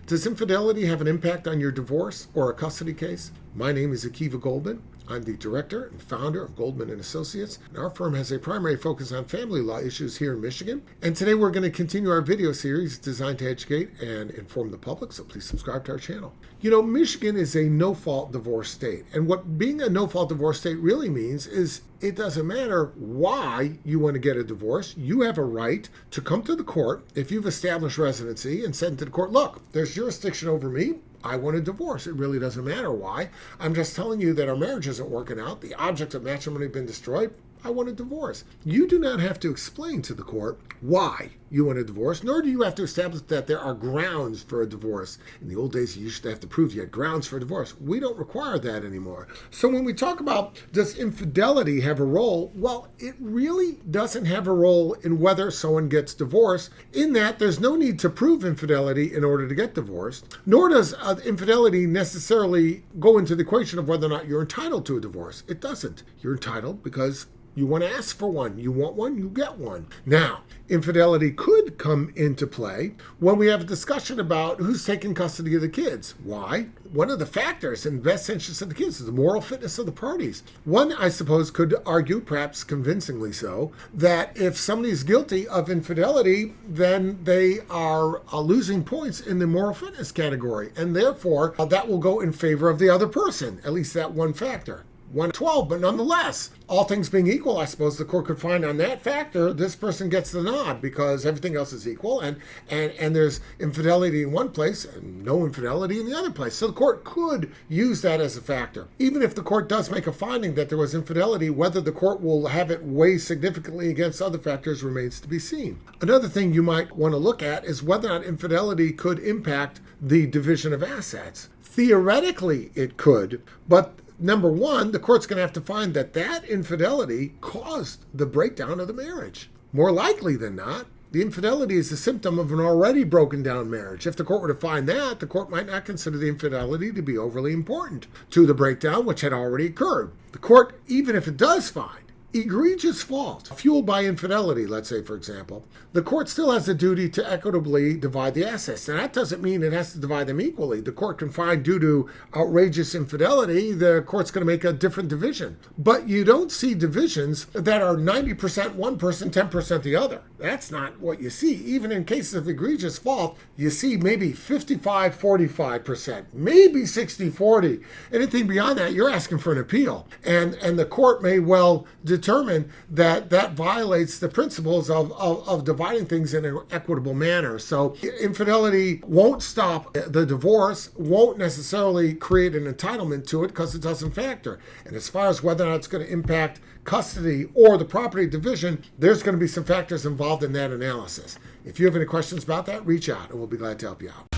Does infidelity have an impact on your divorce or a custody case? My name is Akiva Goldman. I'm the director and founder of Goldman and Associates, and our firm has a primary focus on family law issues here in Michigan. And today we're going to continue our video series designed to educate and inform the public, so please subscribe to our channel. You know, Michigan is a no-fault divorce state, and what being a no-fault divorce state really means is it doesn't matter why you want to get a divorce. You have a right to come to the court if you've established residency and said to the court, look, there's jurisdiction over me. I want a divorce. It really doesn't matter why. I'm just telling you that our marriage isn't working out. The object of matrimony has been destroyed. I want a divorce. You do not have to explain to the court why you want a divorce, nor do you have to establish that there are grounds for a divorce. In the old days, you used to have to prove you had grounds for a divorce. We don't require that anymore. So when we talk about does infidelity have a role, well, it really doesn't have a role in whether someone gets divorced, in that there's no need to prove infidelity in order to get divorced, nor does infidelity necessarily go into the equation of whether or not you're entitled to a divorce. It doesn't. You're entitled because you want to ask for one. You want one, you get one. Now, infidelity could come into play when we have a discussion about who's taking custody of the kids. Why? One of the factors in the best interest of the kids is the moral fitness of the parties. One, I suppose, could argue, perhaps convincingly so, that if somebody's guilty of infidelity, then they are losing points in the moral fitness category, and therefore that will go in favor of the other person, at least that one factor. 112, but nonetheless, all things being equal, I suppose the court could find on that factor, this person gets the nod because everything else is equal, and there's infidelity in one place and no infidelity in the other place. So the court could use that as a factor. Even if the court does make a finding that there was infidelity, whether the court will have it weigh significantly against other factors remains to be seen. Another thing you might want to look at is whether or not infidelity could impact the division of assets. Theoretically, it could, but number one, the court's going to have to find that that infidelity caused the breakdown of the marriage. More likely than not, the infidelity is a symptom of an already broken down marriage. If the court were to find that, the court might not consider the infidelity to be overly important to the breakdown, which had already occurred. The court, even if it does find egregious fault fueled by infidelity, let's say, for example, the court still has a duty to equitably divide the assets. Now, that doesn't mean it has to divide them equally. The court can find due to outrageous infidelity, the court's going to make a different division. But you don't see divisions that are 90% one person, 10% the other. That's not what you see. Even in cases of egregious fault, you see maybe 55-45%, maybe 60-40. Anything beyond that, you're asking for an appeal. And the court may well determine that that violates the principles of dividing things in an equitable manner. So infidelity won't stop the divorce, won't necessarily create an entitlement to it because it doesn't factor. And as far as whether or not it's going to impact custody or the property division, there's going to be some factors involved in that analysis. If you have any questions about that, reach out and we'll be glad to help you out.